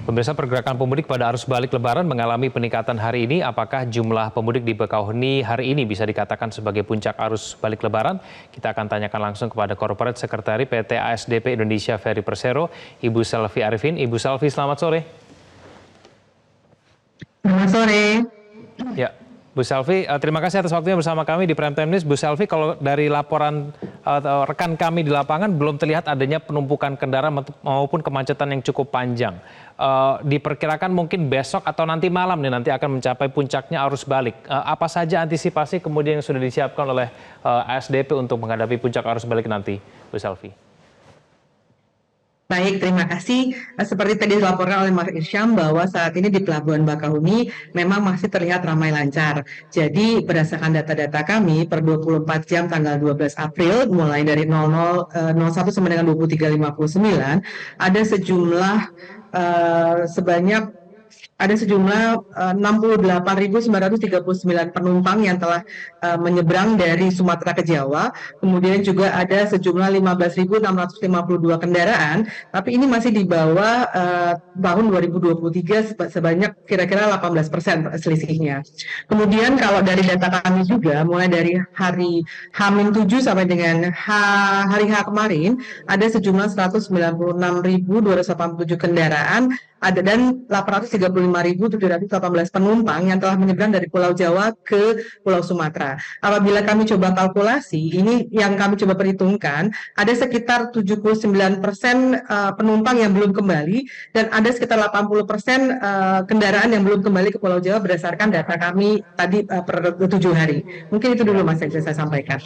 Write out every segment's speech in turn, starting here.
Pemirsa, pergerakan pemudik pada arus balik Lebaran mengalami peningkatan hari ini. Apakah jumlah pemudik di Bakauheni hari ini bisa dikatakan sebagai puncak arus balik Lebaran? Kita akan tanyakan langsung kepada Corporate Secretary PT ASDP Indonesia Ferry Persero, Ibu Selvi Arifin. Ibu Selvi, selamat sore. Selamat sore. Ya, Bu Selvi, terima kasih atas waktunya bersama kami di Prime Time News. Bu Selvi, kalau dari laporan rekan kami di lapangan belum terlihat adanya penumpukan kendaraan maupun kemacetan yang cukup panjang. Diperkirakan mungkin besok atau nanti malam nih nanti akan mencapai puncaknya arus balik. Apa saja antisipasi kemudian yang sudah disiapkan oleh ASDP untuk menghadapi puncak arus balik nanti, Bu Selvi? Baik, terima kasih. Seperti tadi dilaporkan oleh Mas Irsyam bahwa saat ini di Pelabuhan Bakauheni memang masih terlihat ramai lancar. Jadi berdasarkan data-data kami per 24 jam tanggal 12 April mulai dari 00.01 sampai dengan 23.59 ada sejumlah 68.939 penumpang yang telah menyeberang dari Sumatera ke Jawa. Kemudian juga ada sejumlah 15.652 kendaraan, tapi ini masih di bawah tahun 2023 sebanyak kira-kira 18% selisihnya. Kemudian kalau dari data kami juga, mulai dari hari H-7 sampai dengan hari H kemarin, ada sejumlah 196.287 kendaraan, dan 835.718 penumpang yang telah menyeberang dari Pulau Jawa ke Pulau Sumatera. Apabila kami coba kalkulasi, ini yang kami coba perhitungkan, ada sekitar 79% penumpang yang belum kembali, dan ada sekitar 80% kendaraan yang belum kembali ke Pulau Jawa berdasarkan data kami tadi per 7 hari. Mungkin itu dulu Mas yang bisa saya sampaikan.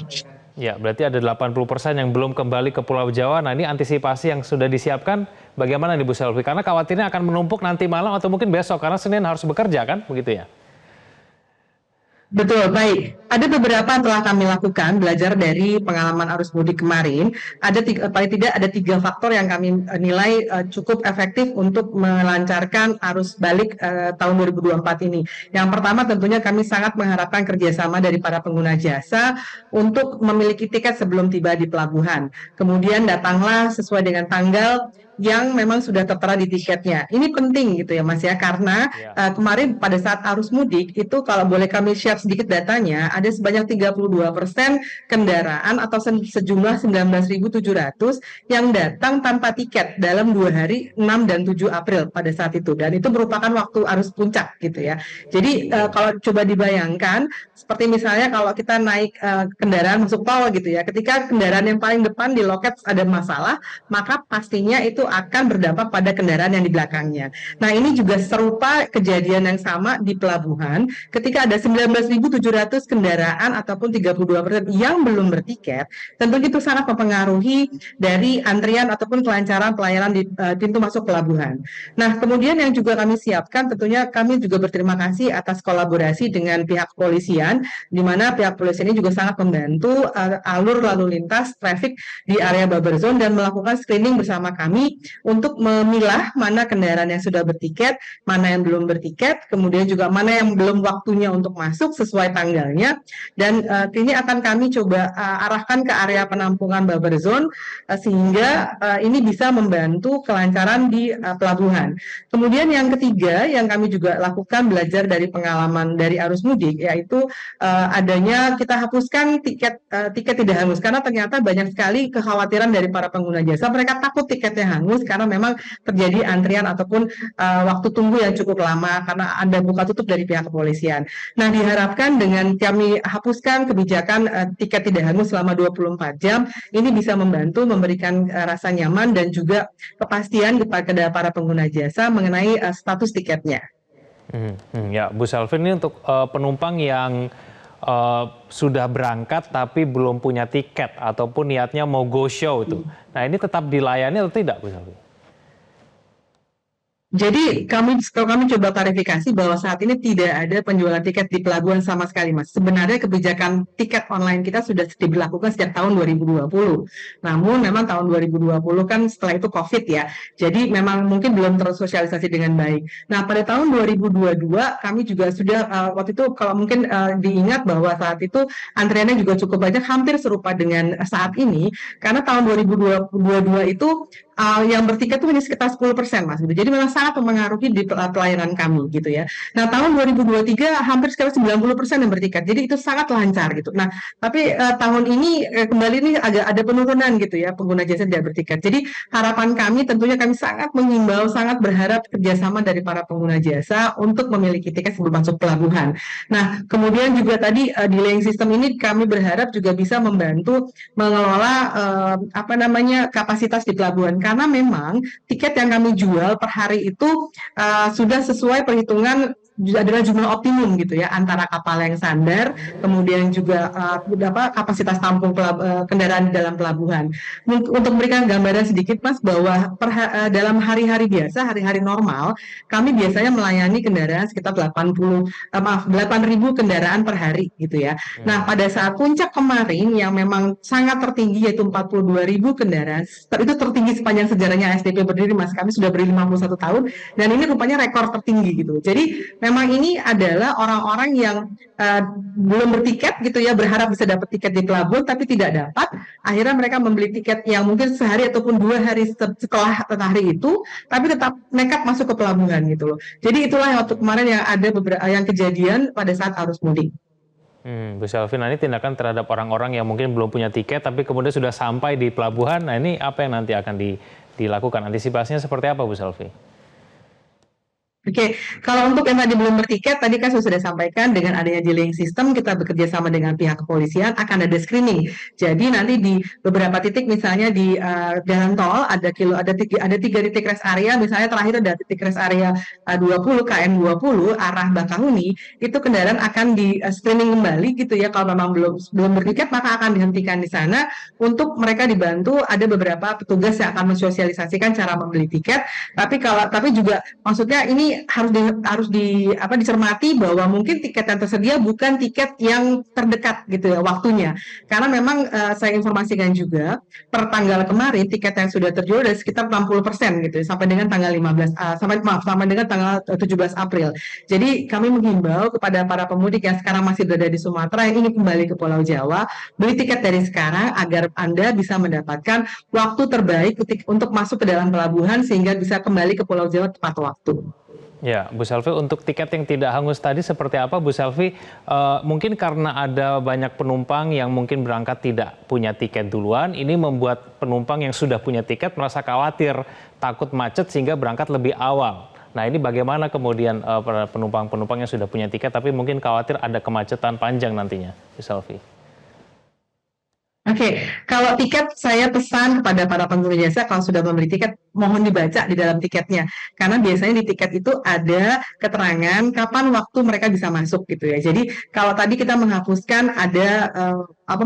Ya, berarti ada 80% yang belum kembali ke Pulau Jawa. Nah, ini antisipasi yang sudah disiapkan bagaimana nih Bu Selvi? Karena khawatirnya akan menumpuk nanti malam atau mungkin besok, karena Senin harus bekerja kan, begitu ya? Betul, baik. Ada beberapa yang telah kami lakukan belajar dari pengalaman arus mudik kemarin. Paling tidak ada 3 faktor yang kami nilai cukup efektif untuk melancarkan arus balik tahun 2024 ini. Yang pertama tentunya kami sangat mengharapkan kerjasama dari para pengguna jasa untuk memiliki tiket sebelum tiba di pelabuhan. Kemudian datanglah sesuai dengan tanggal yang memang sudah tertera di tiketnya. Ini penting gitu ya Mas ya, karena kemarin pada saat arus mudik itu kalau boleh kami share sedikit datanya, ada sebanyak 32% kendaraan atau sejumlah 19.700 yang datang tanpa tiket dalam 2 hari 6 dan 7 April pada saat itu, dan itu merupakan waktu arus puncak gitu ya. Jadi kalau coba dibayangkan seperti misalnya kalau kita naik kendaraan masuk tol gitu ya, ketika kendaraan yang paling depan di loket ada masalah, maka pastinya itu akan berdampak pada kendaraan yang di belakangnya. Nah, ini juga serupa kejadian yang sama di pelabuhan ketika ada 19.700 kendaraan ataupun 32% yang belum bertiket. Tentu itu sangat mempengaruhi dari antrian ataupun kelancaran pelayanan di pintu masuk pelabuhan. Nah, kemudian yang juga kami siapkan, tentunya kami juga berterima kasih atas kolaborasi dengan pihak kepolisian, di mana pihak kepolisian ini juga sangat membantu alur lalu lintas traffic di area buffer zone dan melakukan screening bersama kami untuk memilah mana kendaraan yang sudah bertiket, mana yang belum bertiket, kemudian juga mana yang belum waktunya untuk masuk sesuai tanggalnya, dan ini akan kami coba arahkan ke area penampungan buffer zone sehingga ini bisa membantu kelancaran di pelabuhan. Kemudian yang ketiga yang kami juga lakukan belajar dari pengalaman dari arus mudik, yaitu adanya kita hapuskan tiket tidak hangus, karena ternyata banyak sekali kekhawatiran dari para pengguna jasa, mereka takut tiketnya hangus karena memang terjadi antrian ataupun waktu tunggu yang cukup lama karena ada buka tutup dari pihak kepolisian. Nah, diharapkan dengan kami hapuskan kebijakan tiket tidak hangus selama 24 jam, ini bisa membantu memberikan rasa nyaman dan juga kepastian kepada para pengguna jasa mengenai status tiketnya. Ya, Bu Selvi, ini untuk penumpang yang sudah berangkat tapi belum punya tiket ataupun niatnya mau go show itu. Nah, ini tetap dilayani atau tidak, Bu Selvi? Jadi kami coba klarifikasi bahwa saat ini tidak ada penjualan tiket di pelabuhan sama sekali, Mas. Sebenarnya kebijakan tiket online kita sudah diberlakukan sejak tahun 2020. Namun memang tahun 2020 kan setelah itu COVID ya. Jadi memang mungkin belum tersosialisasi dengan baik. Nah, pada tahun 2022 kami juga sudah waktu itu kalau mungkin diingat bahwa saat itu antriannya juga cukup banyak, hampir serupa dengan saat ini. Karena tahun 2022 itu yang bertiket itu hanya sekitar 10%, Mas. Jadi memang sangat mempengaruhi di pelayanan kami gitu ya. Nah, tahun 2023 hampir sekitar 90% yang bertiket. Jadi itu sangat lancar gitu. Nah, tapi tahun ini kembali ini agak ada penurunan gitu ya pengguna jasa tidak bertiket. Jadi harapan kami tentunya kami sangat menghimbau, sangat berharap kerjasama dari para pengguna jasa untuk memiliki tiket sebelum masuk pelabuhan. Nah, kemudian juga tadi delaying system ini kami berharap juga bisa membantu mengelola kapasitas di pelabuhan karena memang tiket yang kami jual per hari itu sudah sesuai perhitungan adalah jumlah optimum gitu ya antara kapal yang sandar kemudian juga kapasitas tampung kendaraan di dalam pelabuhan. Untuk memberikan gambaran sedikit Mas bahwa dalam hari-hari biasa, hari-hari normal kami biasanya melayani kendaraan sekitar 8.000 kendaraan per hari gitu ya. Nah, pada saat puncak kemarin yang memang sangat tertinggi yaitu 42.000 kendaraan, itu tertinggi sepanjang sejarahnya ASDP berdiri Mas. Kami sudah beri 51 tahun dan ini rupanya rekor tertinggi gitu. Jadi memang ini adalah orang-orang yang belum bertiket gitu ya, berharap bisa dapat tiket di pelabuhan tapi tidak dapat. Akhirnya mereka membeli tiket yang mungkin sehari ataupun 2 hari setelah hari itu, tapi tetap nekat masuk ke pelabuhan gitu loh. Jadi itulah yang waktu kemarin yang ada beberapa yang kejadian pada saat arus mudik. Bu Selvie, ini tindakan terhadap orang-orang yang mungkin belum punya tiket tapi kemudian sudah sampai di pelabuhan. Nah, ini apa yang nanti akan dilakukan? Antisipasinya seperti apa, Bu Selvie? Oke, kalau untuk yang tadi belum bertiket, tadi kan sudah sampaikan dengan adanya delaying system, kita bekerja sama dengan pihak kepolisian akan ada screening. Jadi nanti di beberapa titik, misalnya di jalan tol ada 3 titik rest area, misalnya terakhir ada titik rest area 20 KM 20 arah Bakahuni, itu kendaraan akan di screening kembali gitu ya. Kalau memang belum bertiket, maka akan dihentikan di sana untuk mereka dibantu. Ada beberapa petugas yang akan mensosialisasikan cara membeli tiket. Tapi juga maksudnya ini harus dicermati bahwa mungkin tiket yang tersedia bukan tiket yang terdekat gitu ya waktunya. Karena memang saya informasikan juga per tanggal kemarin tiket yang sudah terjual ada sekitar 60% gitu ya, sampai dengan tanggal 17 April. Jadi kami menghimbau kepada para pemudik yang sekarang masih berada di Sumatera yang ingin kembali ke Pulau Jawa, beli tiket dari sekarang agar Anda bisa mendapatkan waktu terbaik untuk masuk ke dalam pelabuhan sehingga bisa kembali ke Pulau Jawa tepat waktu. Ya, Bu Selvie, untuk tiket yang tidak hangus tadi seperti apa, Bu Selvie? Mungkin karena ada banyak penumpang yang mungkin berangkat tidak punya tiket duluan, ini membuat penumpang yang sudah punya tiket merasa khawatir, takut macet sehingga berangkat lebih awal. Nah, ini bagaimana kemudian para penumpang-penumpang yang sudah punya tiket tapi mungkin khawatir ada kemacetan panjang nantinya, Bu Selvie? Oke, kalau tiket saya pesan kepada para pengguna jasa kalau sudah membeli tiket mohon dibaca di dalam tiketnya karena biasanya di tiket itu ada keterangan kapan waktu mereka bisa masuk gitu ya. Jadi kalau tadi kita menghapuskan ada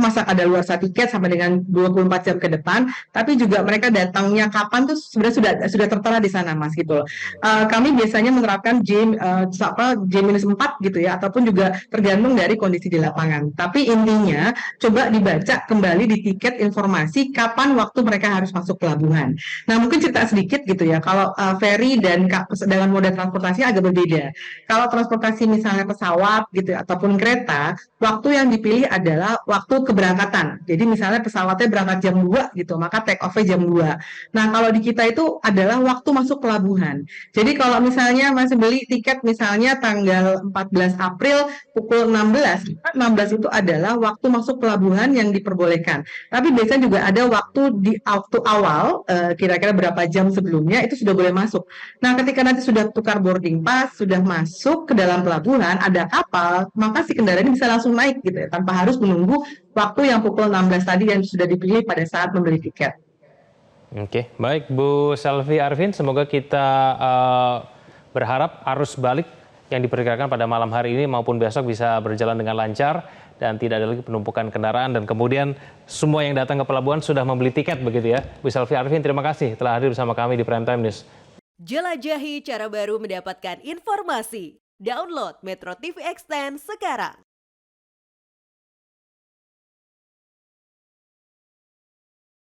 masa kadaluarsa tiket sampai dengan 24 jam ke depan, tapi juga mereka datangnya kapan tuh sebenarnya sudah tertera di sana Mas gitu loh. Kami biasanya menerapkan J-4 gitu ya ataupun juga tergantung dari kondisi di lapangan. Tapi intinya coba dibaca kembali di tiket informasi kapan waktu mereka harus masuk pelabuhan. Nah, mungkin cerita sedikit gitu ya. Kalau ferry dan dengan moda transportasi agak berbeda. Kalau transportasi misalnya pesawat gitu ya, ataupun kereta, waktu yang dipilih adalah waktu keberangkatan. Jadi misalnya pesawatnya berangkat jam 2 gitu, maka take off-nya jam 2. Nah, kalau di kita itu adalah waktu masuk pelabuhan. Jadi kalau misalnya masih beli tiket misalnya tanggal 14 April pukul 16 itu adalah waktu masuk pelabuhan yang diperbolehkan. Tapi biasanya juga ada waktu di awal, kira-kira berapa jam sebelumnya itu sudah boleh masuk. Nah, ketika nanti sudah tukar boarding pass, sudah masuk ke dalam pelabuhan, ada kapal, maka si kendaraan ini bisa langsung naik gitu ya, tanpa harus menunggu waktu yang pukul 16 tadi yang sudah dipilih pada saat membeli tiket. Oke, baik Bu Selvie Arvin, semoga kita berharap arus balik yang diperkirakan pada malam hari ini maupun besok bisa berjalan dengan lancar dan tidak ada lagi penumpukan kendaraan dan kemudian semua yang datang ke pelabuhan sudah membeli tiket begitu ya. Bu Selvie Arvin, terima kasih telah hadir bersama kami di Prime Time News. Jelajahi cara baru mendapatkan informasi. Download Metro TV Extend sekarang.